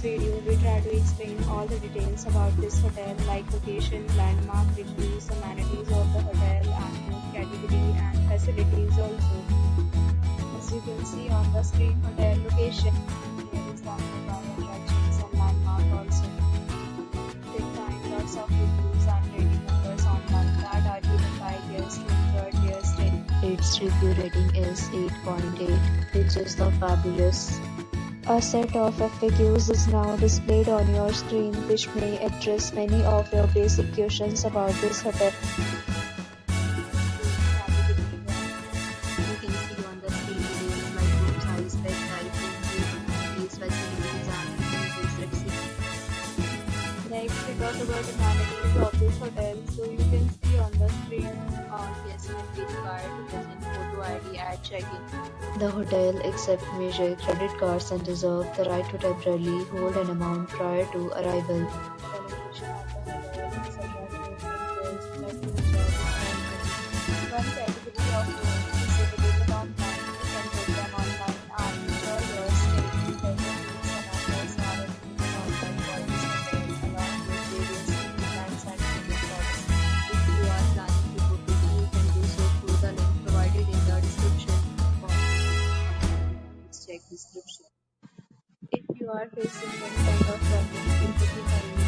this video, we try to explain all the details about this hotel like location, landmark, reviews, amenities of the hotel and room category and facilities also. As you can see on the screen, hotel location. Here is the nearby attractions and landmark also. You can find lots of reviews and rating numbers online that are given by guests to enjoy their stay. Its review rating is 8.8, which is the fabulous. A set of FAQs is now displayed on your screen, which may address many of your basic questions about this hotel. You can see on the screen details like room size, bed type, room amenities, facilities, and amenities, etc. Next, we talk about the amenities of this hotel. So you can see on the screen Guests will be required to present photo ID at check-in. The hotel accepts major credit cards and reserves the right to temporarily hold an amount prior to arrival. the location of the hotel is attractive interest like to enjoy this hotel. One category of rooms is available online. You can book them online and enjoy your stay. Facilities and offers are available online for this hotel along with various plans and payment products. If you are planning to book it, you can do so through the link provided in the description box. Please check description. If you are facing any kind of problem in booking a room